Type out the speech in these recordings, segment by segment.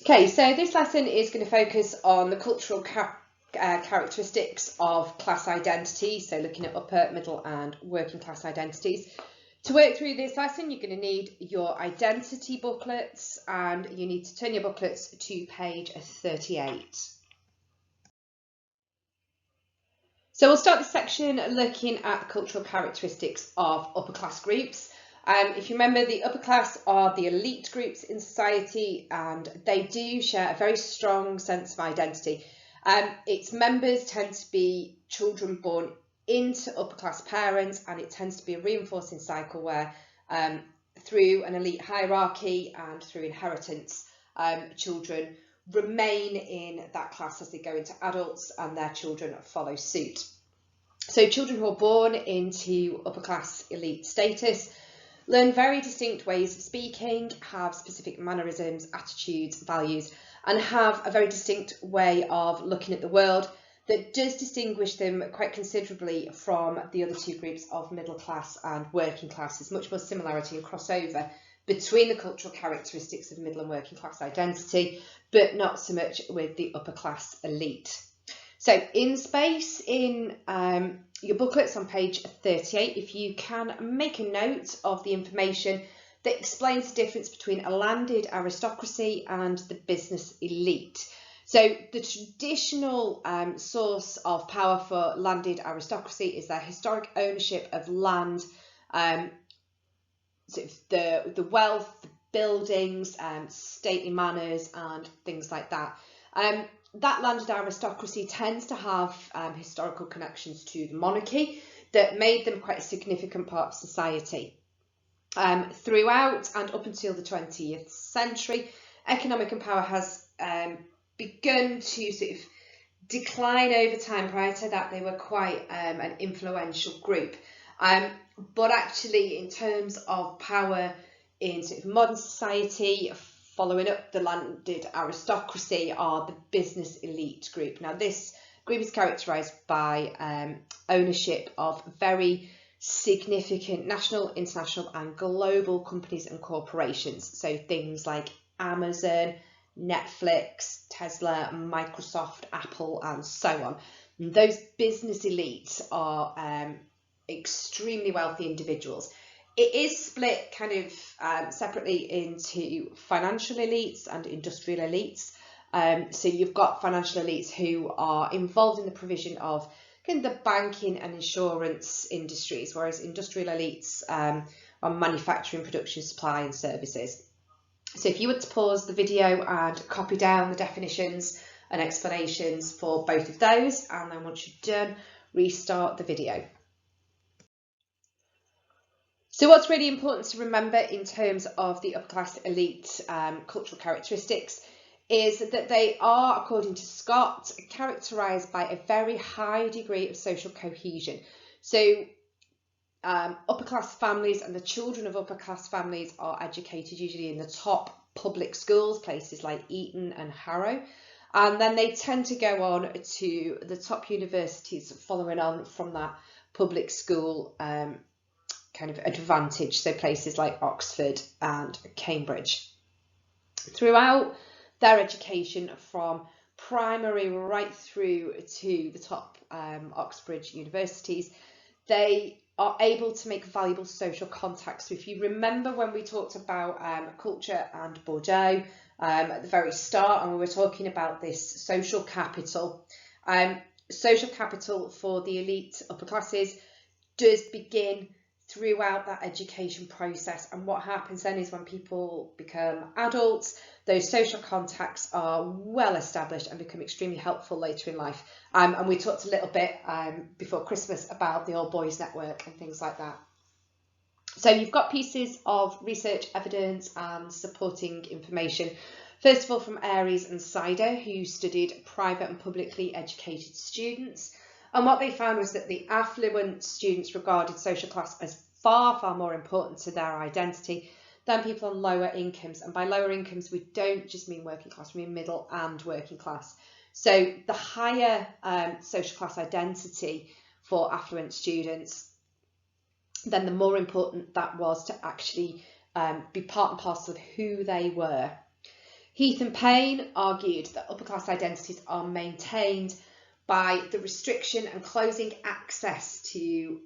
Okay, so this lesson is going to focus on the cultural characteristics of class identity, so looking at upper, middle and working class identities. To work through this lesson, you're going to need your identity booklets, and you need to turn your booklets to page 38. So we'll start this section looking at the cultural characteristics of upper class groups. If you remember, the upper class are the elite groups in society, and they do share a very strong sense of identity. Its members tend to be children born into upper class parents, and it tends to be a reinforcing cycle where through an elite hierarchy and through inheritance, children remain in that class as they go into adults, and their children follow suit. So children who are born into upper class elite status learn very distinct ways of speaking, have specific mannerisms, attitudes, values, and have a very distinct way of looking at the world that does distinguish them quite considerably from the other two groups of middle class and working class. There's much more similarity and crossover between the cultural characteristics of middle and working class identity, but not so much with the upper class elite. So in space in your booklets on page 38, if you can make a note of the information that explains the difference between a landed aristocracy and the business elite. So the traditional source of power for landed aristocracy is their historic ownership of land, sort of the wealth, the buildings, stately manners and things like that. That landed aristocracy tends to have historical connections to the monarchy that made them quite a significant part of society. Throughout and up until the 20th century, economic and power has begun to sort of decline over time. Prior to that, they were quite an influential group. But actually, in terms of power in sort of modern society, following up the landed aristocracy are the business elite group. Now, this group is characterised by ownership of very significant national, international and global companies and corporations. So things like Amazon, Netflix, Tesla, Microsoft, Apple and so on. And those business elites are extremely wealthy individuals. It is split kind of separately into financial elites and industrial elites. So you've got financial elites who are involved in the provision of kind of the banking and insurance industries, whereas industrial elites are manufacturing, production, supply and services. So if you were to pause the video and copy down the definitions and explanations for both of those, and then once you're done, restart the video. So what's really important to remember in terms of the upper class elite cultural characteristics is that they are, according to Scott, characterised by a very high degree of social cohesion. So upper class families and the children of upper class families are educated usually in the top public schools, places like Eton and Harrow, and then they tend to go on to the top universities following on from that public school kind of advantage, so places like Oxford and Cambridge. Throughout their education, from primary right through to the top Oxbridge universities, they are able to make valuable social contacts. So if you remember when we talked about culture and Bordeaux at the very start, and we were talking about this social capital for the elite upper classes does begin throughout that education process, and what happens then is when people become adults, those social contacts are well established and become extremely helpful later in life. And we talked a little bit before Christmas about the Old Boys Network and things like that. So you've got pieces of research evidence and supporting information. First of all, from Aries and Sider, who studied private and publicly educated students. And what they found was that the affluent students regarded social class as far, far more important to their identity than people on lower incomes. And by lower incomes, we don't just mean working class, we mean middle and working class. So the higher social class identity for affluent students, then the more important that was to actually be part and parcel of who they were. Heath and Payne argued that upper class identities are maintained by the restriction and closing access to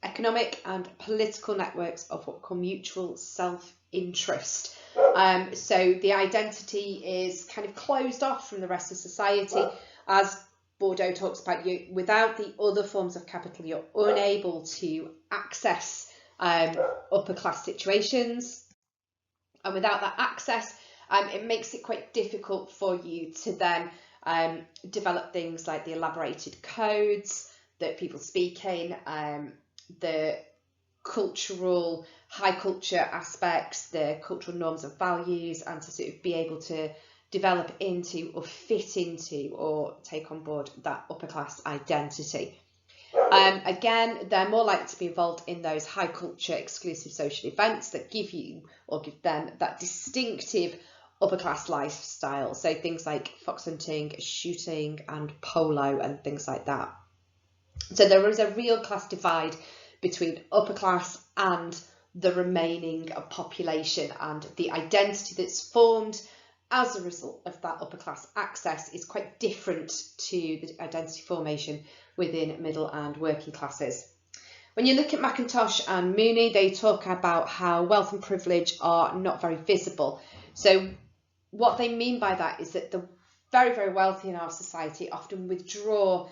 economic and political networks of what we call mutual self-interest. So the identity is kind of closed off from the rest of society. As Bourdieu talks about, without the other forms of capital, you're unable to access upper class situations. And without that access, it makes it quite difficult for you to then develop things like the elaborated codes that people speak in, the cultural, high culture aspects, the cultural norms and values, and to sort of be able to develop into or fit into or take on board that upper class identity. Again, they're more likely to be involved in those high culture exclusive social events that give you or give them that distinctive upper class lifestyle. So things like fox hunting, shooting and polo and things like that. So there is a real class divide between upper class and the remaining population, and the identity that's formed as a result of that upper class access is quite different to the identity formation within middle and working classes. When you look at McIntosh and Mooney, they talk about how wealth and privilege are not very visible. So what they mean by that is that the very, very wealthy in our society often withdraw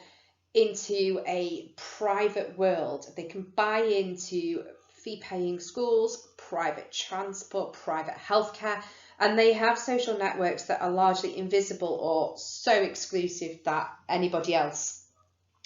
into a private world. They can buy into fee-paying schools, private transport, private healthcare, and they have social networks that are largely invisible or so exclusive that anybody else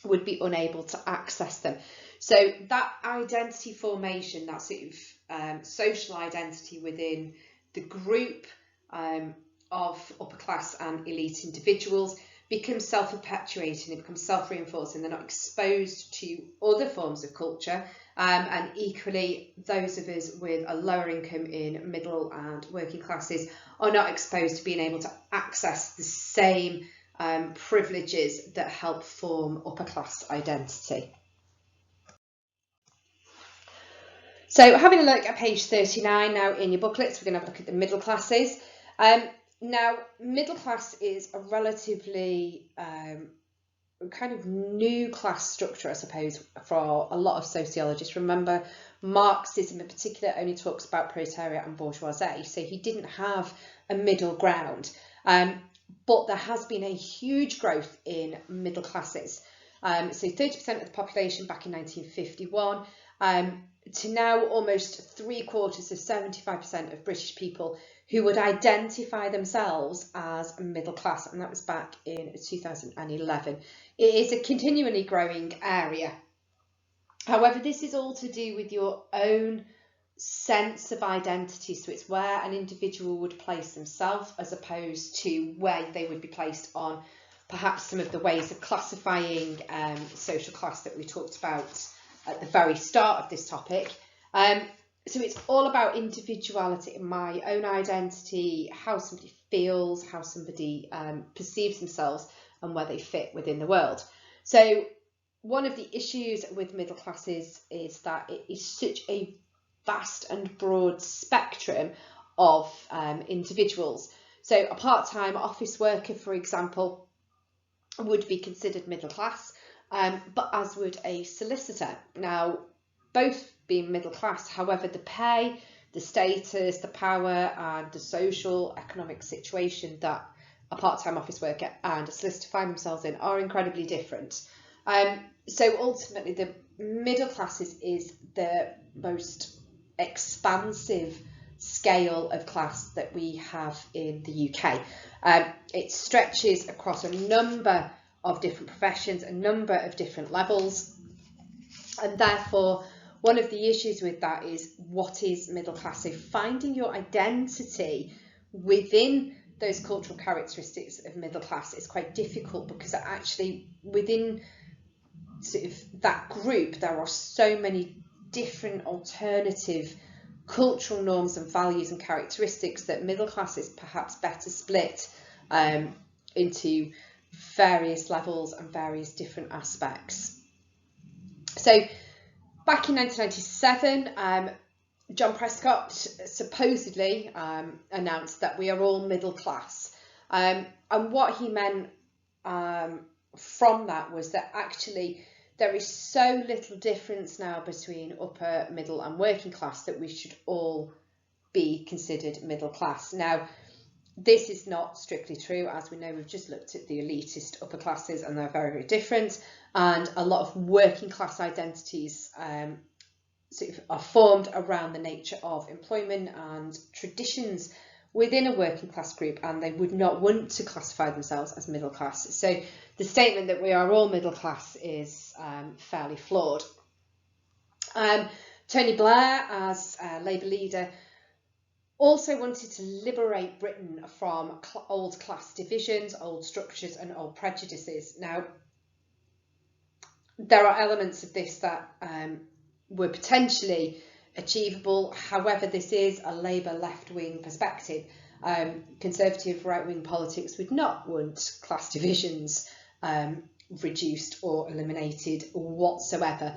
would be unable to access them. So that identity formation, that sort of social identity within the group of upper class and elite individuals becomes self-perpetuating, it becomes self-reinforcing. They're not exposed to other forms of culture, and equally those of us with a lower income in middle and working classes are not exposed to being able to access the same privileges that help form upper class identity. So having a look at page 39 now in your booklets, we're going to have a look at the middle classes. Now, middle class is a relatively kind of new class structure, I suppose, for a lot of sociologists. Remember, Marxism in particular only talks about proletariat and bourgeoisie, so he didn't have a middle ground. But there has been a huge growth in middle classes. So 30% of the population back in 1951, to now almost 3/4 of 75% of British people who would identify themselves as middle class, and that was back in 2011. It is a continually growing area. However, this is all to do with your own sense of identity, so it's where an individual would place themselves as opposed to where they would be placed on perhaps some of the ways of classifying social class that we talked about at the very start of this topic. So it's all about individuality, my own identity, how somebody feels, how somebody perceives themselves and where they fit within the world. So one of the issues with middle classes is that it is such a vast and broad spectrum of individuals. So a part-time office worker, for example, would be considered middle class, but as would a solicitor. Now, both being middle class, however, the pay, the status, the power and the social economic situation that a part-time office worker and a solicitor find themselves in are incredibly different. So ultimately the middle classes is the most expansive scale of class that we have in the UK. It stretches across a number of different professions, a number of different levels, and therefore one of the issues with that is what is middle class. So finding your identity within those cultural characteristics of middle class is quite difficult, because actually within sort of that group there are so many different alternative cultural norms and values and characteristics that middle class is perhaps better split into various levels and various different aspects. So back in 1997, John Prescott supposedly announced that we are all middle class. And what he meant from that was that actually there is so little difference now between upper, middle and working class that we should all be considered middle class. Now, this is not strictly true. As we know, we've just looked at the elitist upper classes and they're very, very different. And a lot of working class identities sort of are formed around the nature of employment and traditions within a working class group, and they would not want to classify themselves as middle class. So the statement that we are all middle class is fairly flawed. Tony Blair, as Labour leader, also wanted to liberate Britain from old class divisions, old structures and old prejudices. Now, there are elements of this that were potentially achievable. However, this is a Labour left-wing perspective. Conservative right-wing politics would not want class divisions reduced or eliminated whatsoever.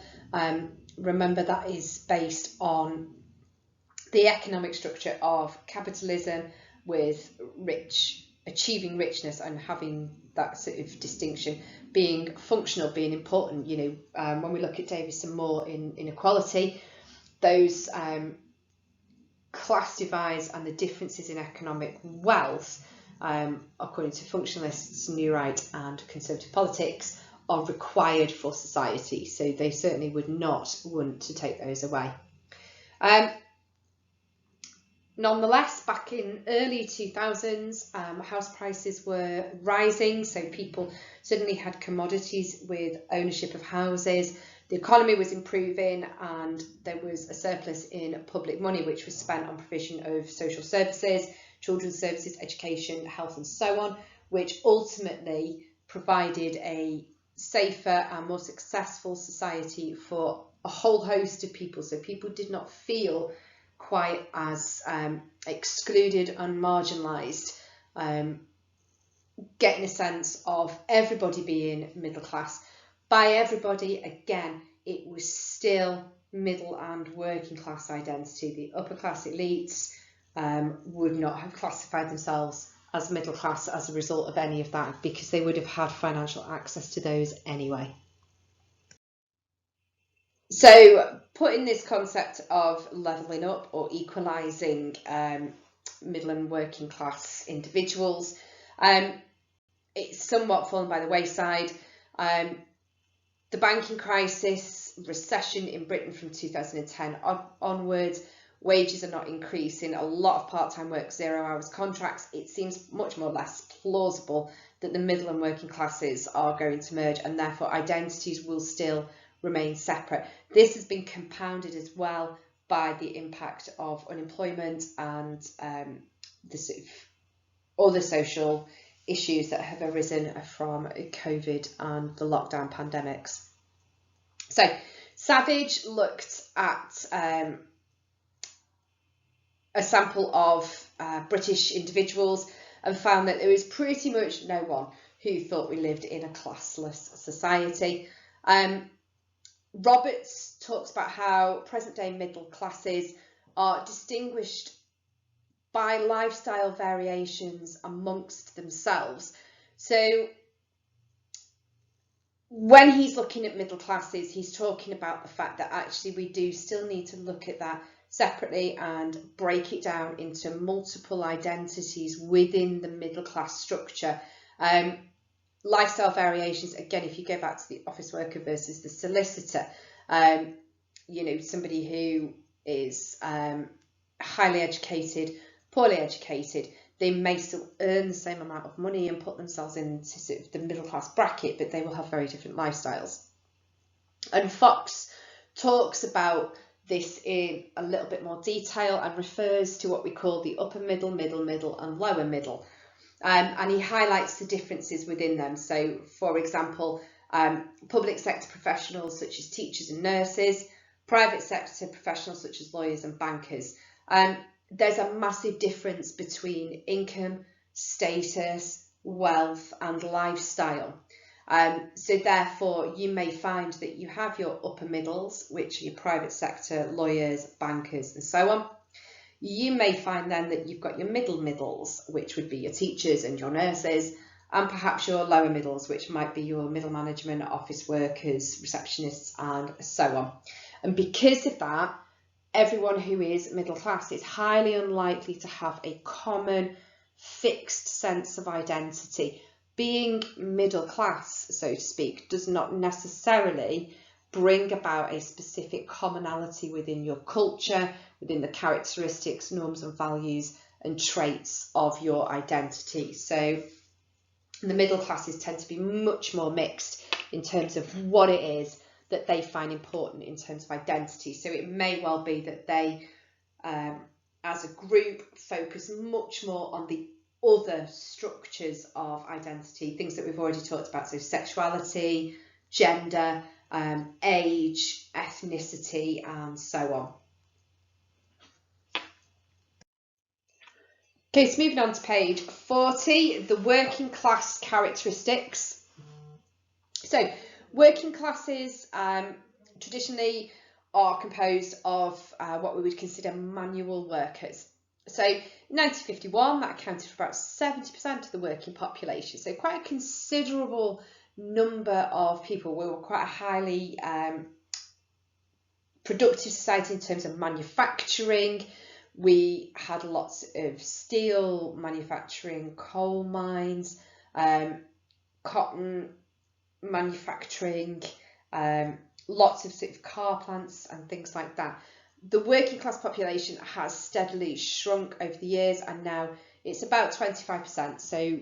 Remember, that is based on the economic structure of capitalism, with achieving richness and having that sort of distinction, being functional, being important. You know, when we look at Davis and Moore in Inequality, those class divides and the differences in economic wealth, according to functionalists, New Right and conservative politics, are required for society. So they certainly would not want to take those away. Nonetheless, back in early 2000s, house prices were rising, so people suddenly had commodities with ownership of houses. The economy was improving and there was a surplus in public money which was spent on provision of social services, children's services, education, health and so on, which ultimately provided a safer and more successful society for a whole host of people. So people did not feel quite as excluded and marginalised, getting a sense of everybody being middle class. By everybody, again, it was still middle and working class identity. The upper class elites would not have classified themselves as middle class as a result of any of that, because they would have had financial access to those anyway. So putting this concept of levelling up or equalising middle and working class individuals, it's somewhat fallen by the wayside. The banking crisis, recession in Britain from 2010 onwards, wages are not increasing, a lot of part-time work, 0 hours contracts. It seems much more less plausible that the middle and working classes are going to merge, and therefore identities will still remain separate. This has been compounded as well by the impact of unemployment and the sort of other social issues that have arisen from COVID and the lockdown pandemics. So Savage looked at a sample of British individuals and found that there was pretty much no one who thought we lived in a classless society. Roberts talks about how present-day middle classes are distinguished by lifestyle variations amongst themselves. So when he's looking at middle classes, he's talking about the fact that actually we do still need to look at that separately and break it down into multiple identities within the middle class structure. Lifestyle variations, again, if you go back to the office worker versus the solicitor, you know, somebody who is highly educated, poorly educated, they may still earn the same amount of money and put themselves into sort of the middle class bracket, but they will have very different lifestyles. And Fox talks about this in a little bit more detail and refers to what we call the upper middle, middle, middle and lower middle. And he highlights the differences within them. So, for example, public sector professionals such as teachers and nurses, private sector professionals such as lawyers and bankers. There's a massive difference between income, status, wealth and lifestyle. So therefore, you may find that you have your upper middles, which are your private sector, lawyers, bankers, and so on. You may find then that you've got your middles, which would be your teachers and your nurses, and perhaps your lower middles, which might be your middle management, office workers, receptionists, and so on. And because of that, everyone who is middle class is highly unlikely to have a common, fixed sense of identity. Being middle class, so to speak, does not necessarily bring about a specific commonality within your culture, within the characteristics, norms and values and traits of your identity. So the middle classes tend to be much more mixed in terms of what it is that they find important in terms of identity. So it may well be that they, as a group, focus much more on the other structures of identity, things that we've already talked about, so sexuality, gender, age, ethnicity, and so on. Okay, so moving on to page 40, the working class characteristics. So working classes traditionally are composed of what we would consider manual workers. So in 1951, that accounted for about 70% of the working population. So quite a considerable number of people. We were quite a highly productive society in terms of manufacturing. We had lots of steel manufacturing, coal mines, cotton manufacturing, lots of sort of car plants and things like that. The working class population has steadily shrunk over the years, and now it's about 25%. So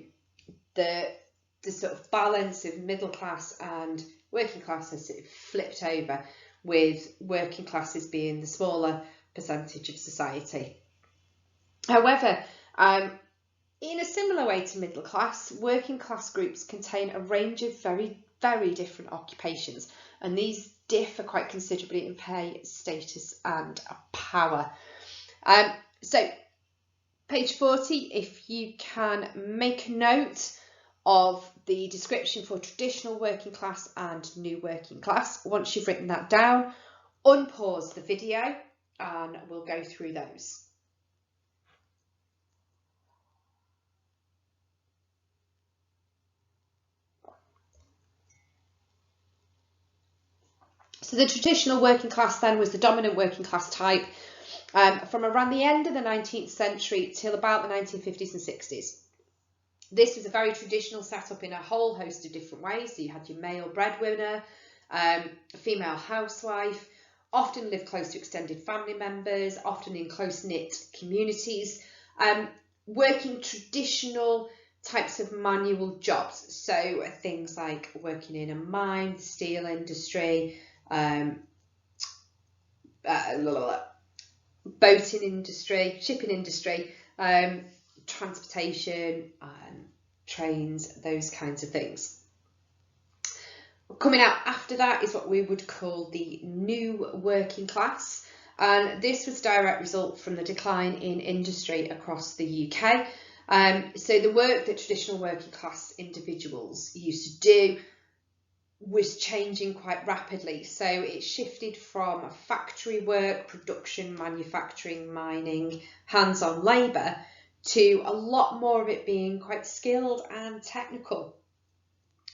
the sort of balance of middle class and working class has sort of flipped over, with working classes being the smaller percentage of society. However, in a similar way to middle class, working class groups contain a range of very, very different occupations, and these differ quite considerably in pay, status and power. So page 40, if you can make note of the description for traditional working class and new working class. Once you've written that down, unpause the video and we'll go through those. So the traditional working class then was the dominant working class type from around the end of the 19th century till about the 1950s and 60s. This was a very traditional setup in a whole host of different ways. So you had your male breadwinner, a female housewife, often lived close to extended family members, often in close-knit communities, working traditional types of manual jobs. So things like working in a mine, the steel industry, boating industry, shipping industry, transportation, trains, those kinds of things. Coming out after that is what we would call the new working class, and this was a direct result from the decline in industry across the UK. So the work that traditional working class individuals used to do was changing quite rapidly. So it shifted from factory work, production, manufacturing, mining, hands-on labour, to a lot more of it being quite skilled and technical.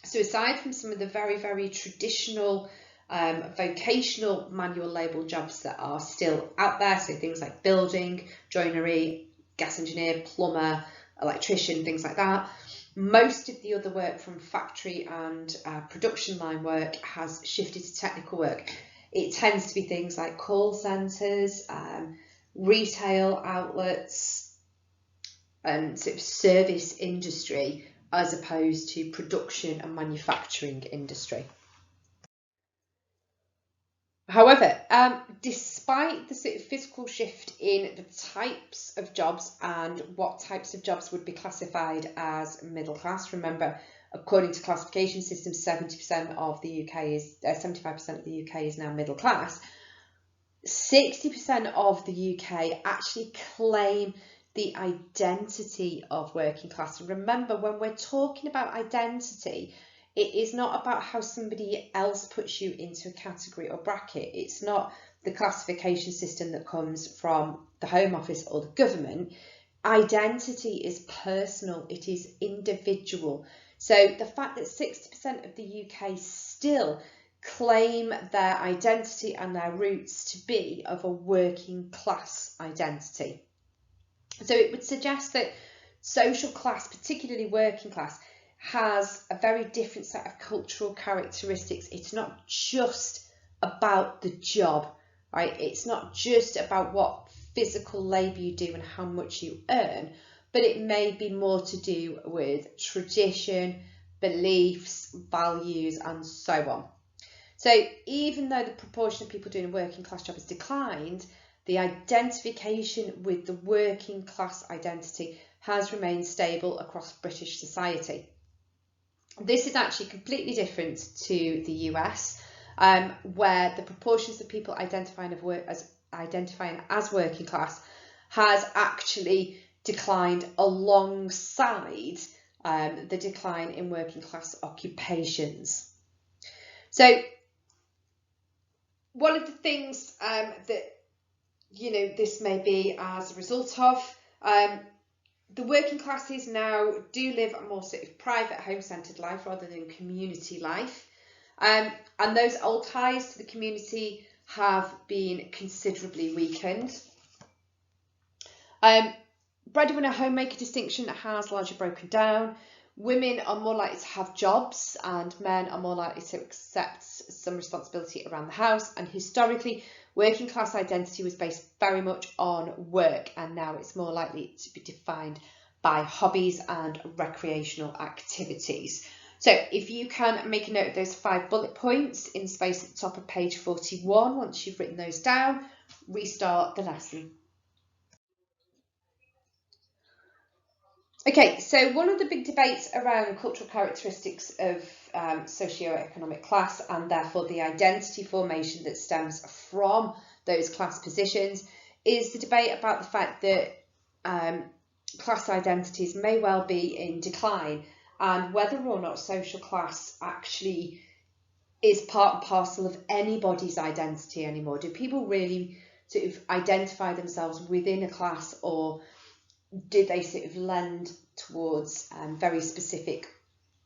So aside from some of the very, very traditional vocational manual labour jobs that are still out there, so things like building, joinery, gas engineer, plumber, electrician, things like that, most of the other work from factory and production line work has shifted to technical work. It tends to be things like call centres, retail outlets, and sort of service industry, as opposed to production and manufacturing industry. However, despite the sort of physical shift in the types of jobs and what types of jobs would be classified as middle class, remember, according to classification systems, 70% of the UK is 75% of the UK is now middle class. 60% of the UK actually claim the identity of working class. And remember, when we're talking about identity, It is not about how somebody else puts you into a category or bracket. It's not the classification system that comes from the Home Office or the government. Identity is personal, it is individual. So the fact that 60% of the UK still claim their identity and their roots to be of a working class identity. So it would suggest that social class, particularly working class, has a very different set of cultural characteristics. It's not just about the job, right? It's not just about what physical labour you do and how much you earn, but it may be more to do with tradition, beliefs, values, and so on. So even though the proportion of people doing a working class job has declined, the identification with the working class identity has remained stable across British society. This is actually completely different to the US, where the proportions of people identifying as working class has actually declined alongside the decline in working class occupations. So one of the things that this may be as a result of, the working classes now do live a more sort of private, home-centred life rather than community life, and those old ties to the community have been considerably weakened. Breadwinner homemaker distinction has largely broken down. Women are more likely to have jobs and men are more likely to accept some responsibility around the house, and historically working class identity was based very much on work, and now it's more likely to be defined by hobbies and recreational activities. So if you can make a note of those 5 bullet points in space at the top of page 41, once you've written those down, restart the lesson. Okay, so one of the big debates around cultural characteristics of socio-economic class, and therefore the identity formation that stems from those class positions, is the debate about the fact that class identities may well be in decline, and whether or not social class actually is part and parcel of anybody's identity anymore. Do people really sort of identify themselves within a class, or did they sort of lend towards very specific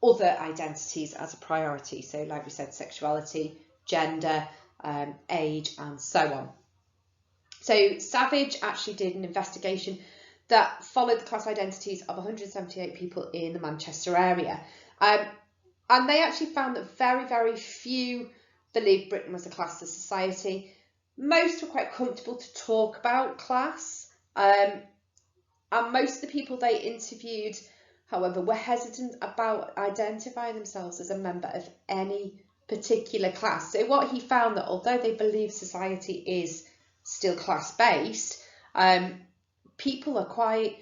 other identities as a priority? So like we said, sexuality, gender, age, and so on. So Savage actually did an investigation that followed the class identities of 178 people in the Manchester area. And they actually found that very, very few believed Britain was a classless society. Most were quite comfortable to talk about class. And most of the people they interviewed, however, were hesitant about identifying themselves as a member of any particular class. So what he found, that although they believe society is still class-based, people are quite,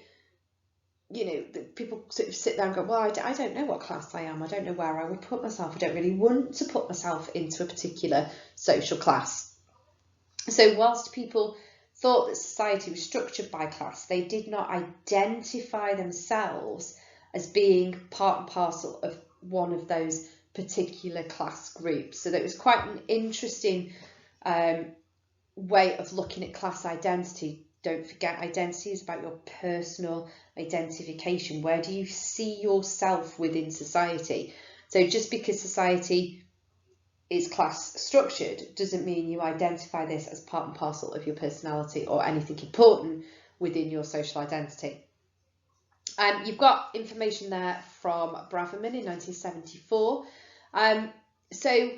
people sort of sit there and go, well, I don't know what class I am. I don't know where I would put myself. I don't really want to put myself into a particular social class. So whilst people thought that society was structured by class, they did not identify themselves as being part and parcel of one of those particular class groups. So that was quite an interesting way of looking at class identity. Don't forget, identity is about your personal identification. Where do you see yourself within society? So just because society is class structured doesn't mean you identify this as part and parcel of your personality or anything important within your social identity. You've got information there from Braverman in 1974. So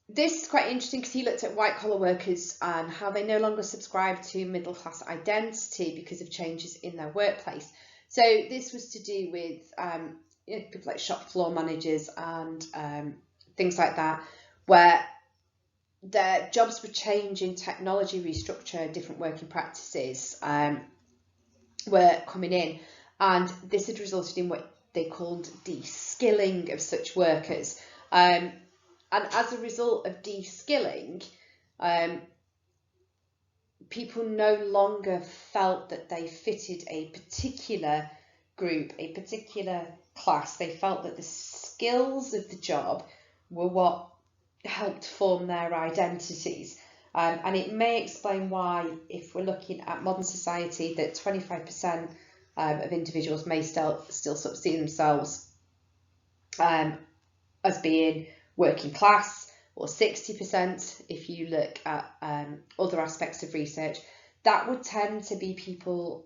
this is quite interesting because he looked at white collar workers and how they no longer subscribe to middle class identity because of changes in their workplace. So this was to do with people like shop floor managers and things like that, where their jobs were changing, technology restructure, different working practices were coming in, and this had resulted in what they called de-skilling of such workers. And as a result of de-skilling, people no longer felt that they fitted a particular group, a particular class, they felt that the skills of the job were what helped form their identities. And it may explain why, if we're looking at modern society, that 25% of individuals may still sort of see themselves as being working class, or 60% if you look at other aspects of research. That would tend to be people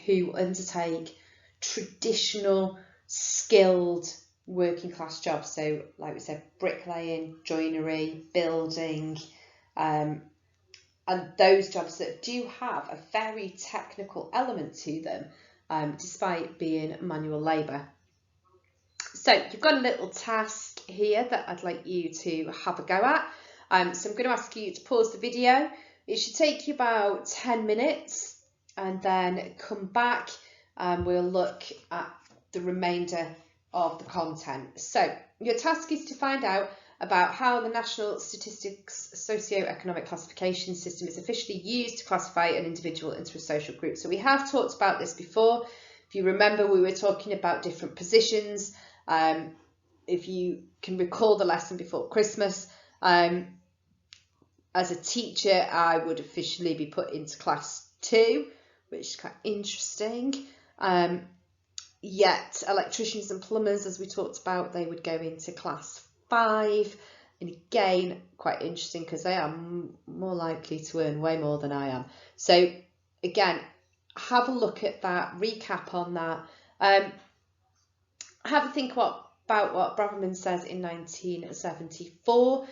who undertake traditional skilled working class jobs. So like we said, bricklaying, joinery, building, and those jobs that do have a very technical element to them, despite being manual labour. So you've got a little task here that I'd like you to have a go at. So I'm going to ask you to pause the video. It should take you about 10 minutes, and then come back and we'll look at the remainder of the content. So your task is to find out about how the National Statistics Socio-Economic Classification System is officially used to classify an individual into a social group. So we have talked about this before. If you remember, we were talking about different positions. If you can recall the lesson before Christmas, as a teacher, I would officially be put into class 2, which is quite interesting. Yet electricians and plumbers, as we talked about, they would go into class 5. And again, quite interesting because they are more likely to earn way more than I am. So again, have a look at that, recap on that. Have a think about what Braverman says in 1974.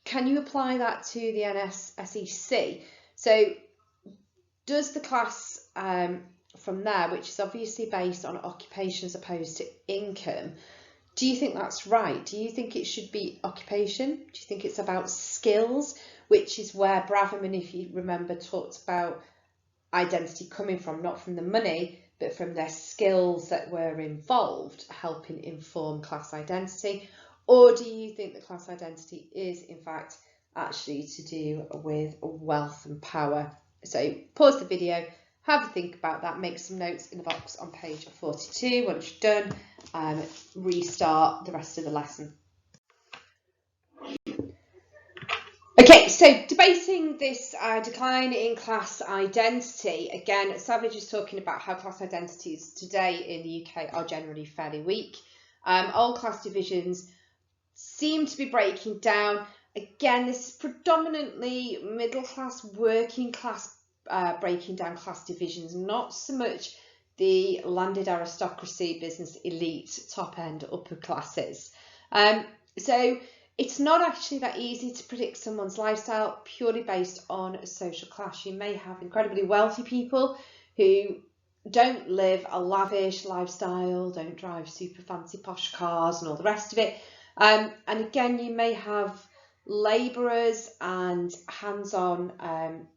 Can you apply that to the NSSEC? So does the class from there, which is obviously based on occupation as opposed to income, do you think that's right? Do you think it should be occupation? Do you think it's about skills, which is where Braverman, if you remember, talked about identity coming from, not from the money, but from their skills that were involved, helping inform class identity? Or do you think that class identity is, in fact, actually to do with wealth and power? So pause the video, have a think about that, make some notes in the box on page 42. Once you're done, restart the rest of the lesson. Okay, so debating this decline in class identity, again, Savage is talking about how class identities today in the UK are generally fairly weak. Old class divisions seem to be breaking down. Again, this is predominantly middle class, working class breaking down class divisions, not so much the landed aristocracy, business elite, top end, upper classes. So it's not actually that easy to predict someone's lifestyle purely based on social class. You may have incredibly wealthy people who don't live a lavish lifestyle, don't drive super fancy posh cars and all the rest of it. And again, you may have labourers and hands-on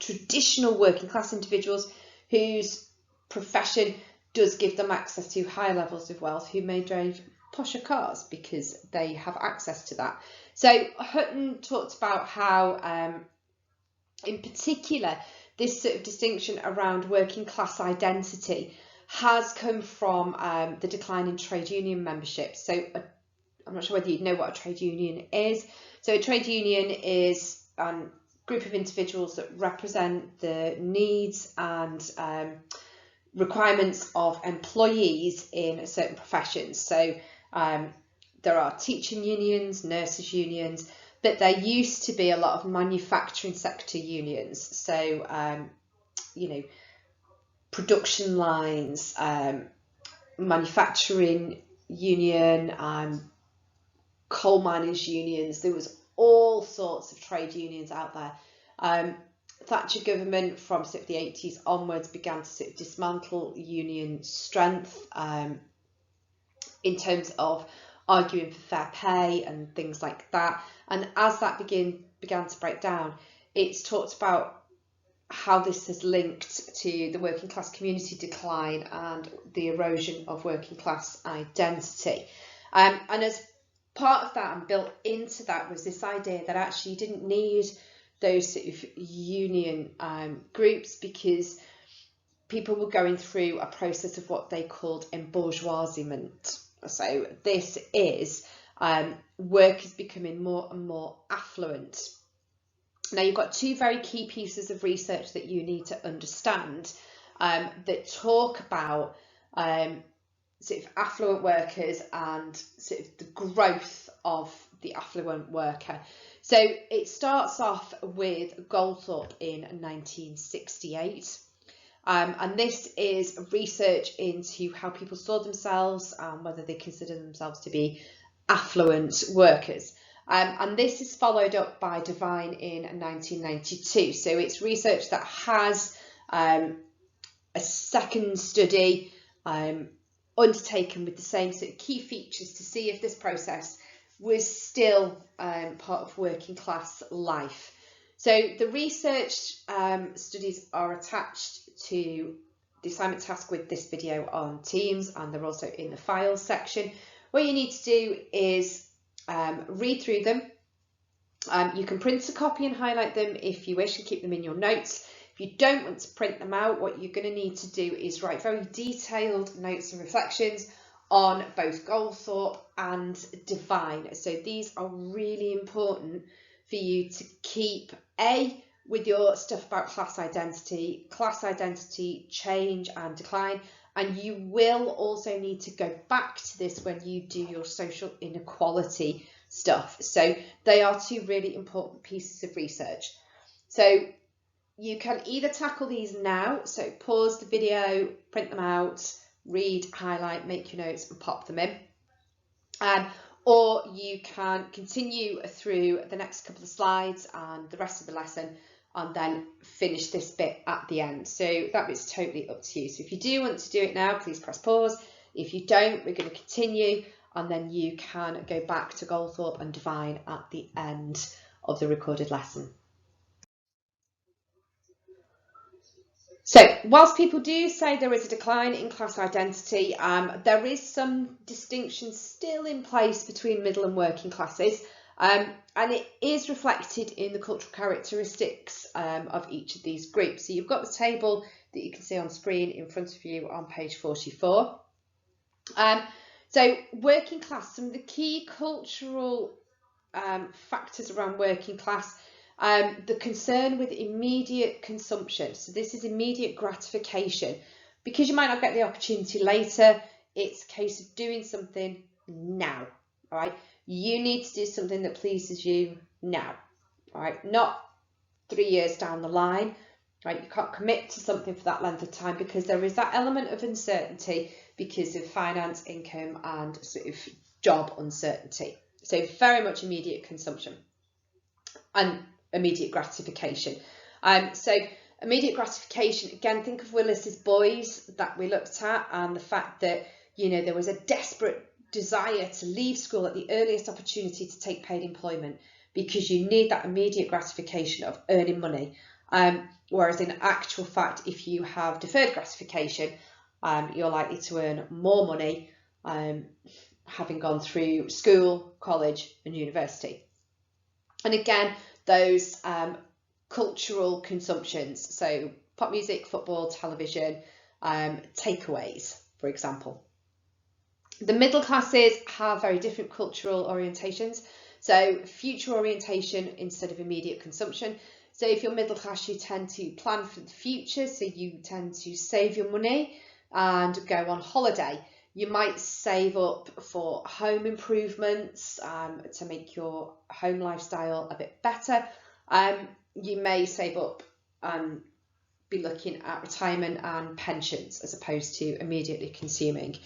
traditional working class individuals whose profession does give them access to higher levels of wealth, who may drive posher cars because they have access to that. So Hutton talked about how, in particular, this sort of distinction around working class identity has come from the decline in trade union membership. So I'm not sure whether you know what a trade union is. So a trade union is a group of individuals that represent the needs and requirements of employees in certain professions. So there are teaching unions, nurses unions, but there used to be a lot of manufacturing sector unions. So, you know, production lines, manufacturing union, coal miners unions. There was all sorts of trade unions out there. Thatcher government from sort of the 80s onwards began to sort of dismantle union strength in terms of arguing for fair pay and things like that. And as that began to break down, it's talked about how this has linked to the working class community decline and the erosion of working class identity. And as part of that and built into that was this idea that actually you didn't need those sort of union groups, because people were going through a process of what they called embourgeoisement. So this is workers becoming more and more affluent. Now you've got two very key pieces of research that you need to understand that talk about sort of affluent workers and sort of the growth of the affluent worker. So it starts off with Goldthorpe in 1968. And this is research into how people saw themselves and whether they consider themselves to be affluent workers. And this is followed up by Devine in 1992. So it's research that has a second study undertaken with the same sort of key features to see if this process was still part of working class life. So the research studies are attached to the assignment task with this video on Teams, and they're also in the files section. What you need to do is read through them. You can print a copy and highlight them if you wish and keep them in your notes. If you don't want to print them out, what you're going to need to do is write very detailed notes and reflections on both Goldthorpe and Devine. So these are really important for you to keep with your stuff about class identity, change and decline, and you will also need to go back to this when you do your social inequality stuff. So they are two really important pieces of research. So you can either tackle these now, so pause the video, print them out, read, highlight, make your notes and pop them in. Or you can continue through the next couple of slides and the rest of the lesson and then finish this bit at the end. So that bit's totally up to you. So if you do want to do it now, please press pause. If you don't, we're going to continue and then you can go back to Goldthorpe and Devine at the end of the recorded lesson. So whilst people do say there is a decline in class identity, there is some distinction still in place between middle and working classes, and it is reflected in the cultural characteristics of each of these groups. So you've got the table that you can see on screen in front of you on page 44. So working class, some of the key cultural factors around working class. The concern with immediate consumption. So this is immediate gratification. Because you might not get the opportunity later, it's a case of doing something now. All right. You need to do something that pleases you now. All right. Not 3 years down the line. Right. You can't commit to something for that length of time because there is that element of uncertainty because of finance, income and sort of job uncertainty. So very much immediate consumption and immediate gratification. So immediate gratification, again, think of Willis's Boys that we looked at and the fact that, you know, there was a desperate desire to leave school at the earliest opportunity to take paid employment because you need that immediate gratification of earning money. Whereas in actual fact, if you have deferred gratification, you're likely to earn more money having gone through school, college and university. And again, those cultural consumptions, so pop music, football, television, takeaways, for example. The middle classes have very different cultural orientations, so future orientation instead of immediate consumption. So if you're middle class, you tend to plan for the future, so you tend to save your money and go on holiday. You might save up for home improvements to make your home lifestyle a bit better. You may save up and be looking at retirement and pensions as opposed to immediately consuming.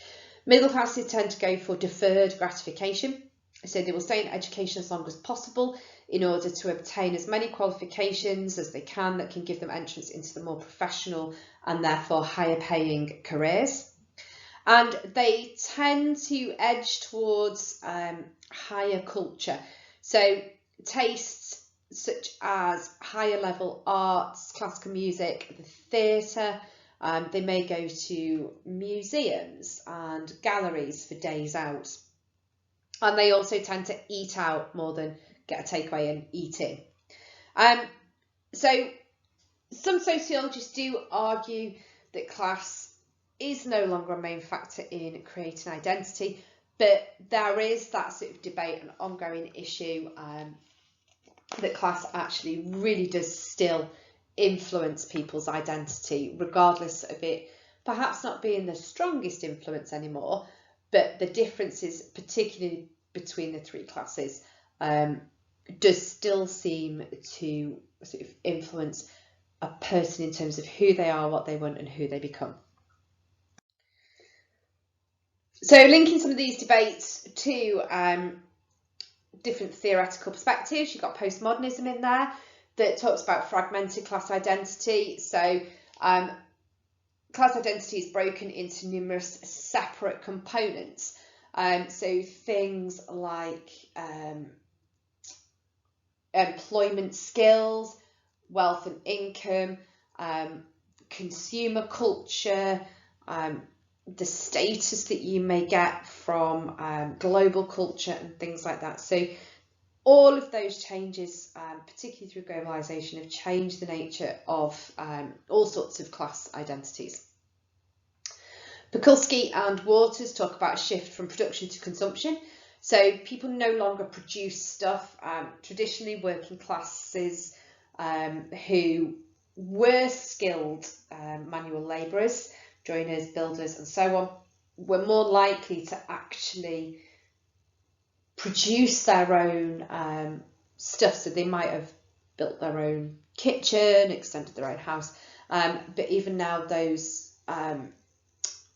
Middle classes tend to go for deferred gratification. So they will stay in education as long as possible in order to obtain as many qualifications as they can that can give them entrance into the more professional and therefore higher paying careers. And they tend to edge towards higher culture. So tastes such as higher level arts, classical music, the theatre, they may go to museums and galleries for days out. And they also tend to eat out more than get a takeaway and eat in. So some sociologists do argue that class is no longer a main factor in creating identity, but there is that sort of debate and ongoing issue that class actually really does still influence people's identity, regardless of it perhaps not being the strongest influence anymore, but the differences, particularly between the three classes, does still seem to sort of influence a person in terms of who they are, what they want, and who they become. So linking some of these debates to different theoretical perspectives, you've got postmodernism in there that talks about fragmented class identity. So class identity is broken into numerous separate components. So things like employment skills, wealth and income, consumer culture, the status that you may get from global culture and things like that. So all of those changes, particularly through globalisation, have changed the nature of all sorts of class identities. Mikulski and Waters talk about a shift from production to consumption. So people no longer produce stuff. Traditionally, working classes who were skilled manual labourers, joiners, builders and so on, were more likely to actually produce their own stuff. So they might have built their own kitchen, extended their own house, but even now those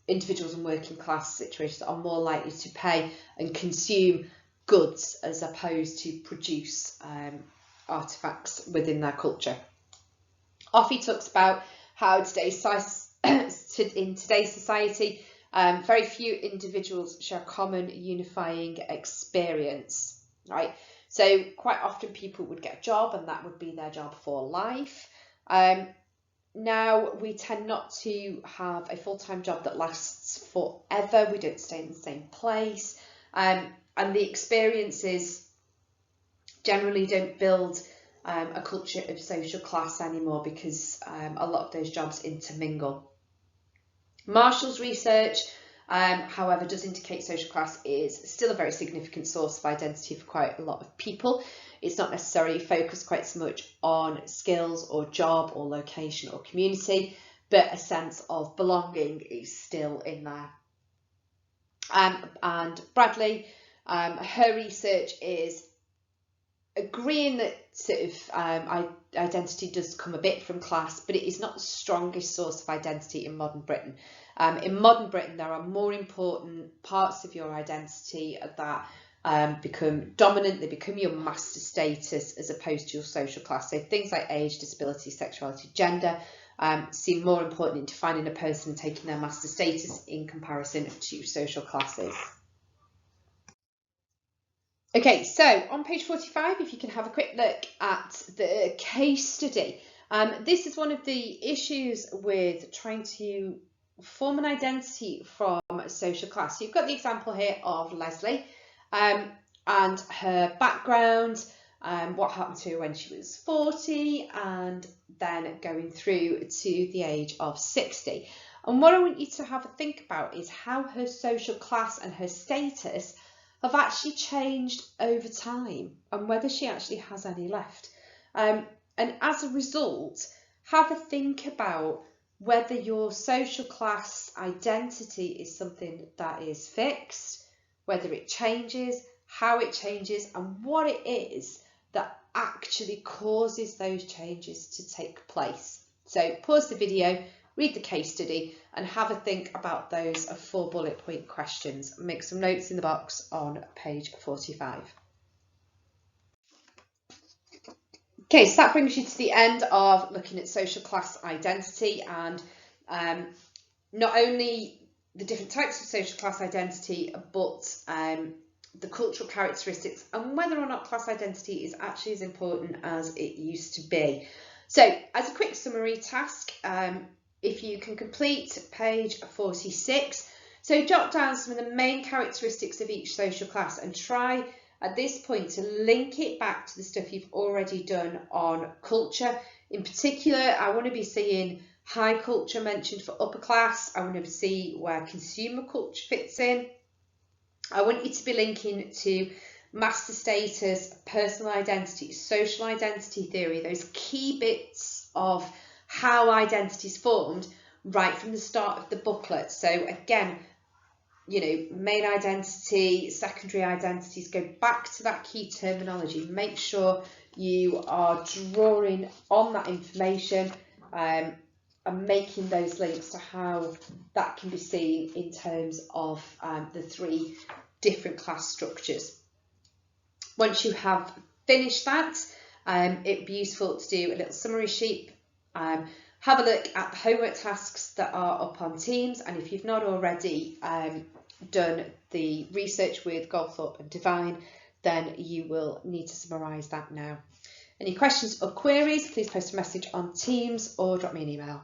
individuals in working class situations are more likely to pay and consume goods as opposed to produce artifacts within their culture. Offey talks about how in today's society, very few individuals share a common unifying experience, right? So quite often people would get a job and that would be their job for life. Now we tend not to have a full-time job that lasts forever. We don't stay in the same place, and the experiences generally don't build a culture of social class anymore because a lot of those jobs intermingle. Marshall's research, however, does indicate social class is still a very significant source of identity for quite a lot of people. It's not necessarily focused quite so much on skills or job or location or community, but a sense of belonging is still in there. And Bradley, her research is agreeing that sort of identity does come a bit from class, but it is not the strongest source of identity in modern Britain. In modern Britain, there are more important parts of your identity that become dominant. They become your master status as opposed to your social class. So things like age, disability, sexuality, gender seem more important in defining a person, taking their master status in comparison to social classes. Okay, so on page 45, if you can have a quick look at the case study. This is one of the issues with trying to form an identity from social class. So you've got the example here of Leslie and her background, what happened to her when she was 40 and then going through to the age of 60. And what I want you to have a think about is how her social class and her status have actually changed over time and whether she actually has any left. And as a result, have a think about whether your social class identity is something that is fixed, whether it changes, how it changes, and what it is that actually causes those changes to take place. So pause the video, read the case study and have a think about those 4 bullet point questions. Make some notes in the box on page 45. Okay, so that brings you to the end of looking at social class identity and not only the different types of social class identity, but the cultural characteristics and whether or not class identity is actually as important as it used to be. So as a quick summary task, if you can complete page 46, so jot down some of the main characteristics of each social class and try at this point to link it back to the stuff you've already done on culture. In particular, I want to be seeing High culture mentioned for upper class. I want to see where consumer culture fits in. I want you to be linking to master status, personal identity, social identity theory, those key bits of how identity is formed right from the start of the booklet. So again, you know, main identity, secondary identities, go back to that key terminology. Make sure you are drawing on that information and making those links to how that can be seen in terms of the 3 different class structures. Once you have finished that, it would be useful to do a little summary sheet. Have a look at the homework tasks that are up on Teams, and if you've not already done the research with Goldthorpe and Devine, then you will need to summarise that now. Any questions or queries, please post a message on Teams or drop me an email.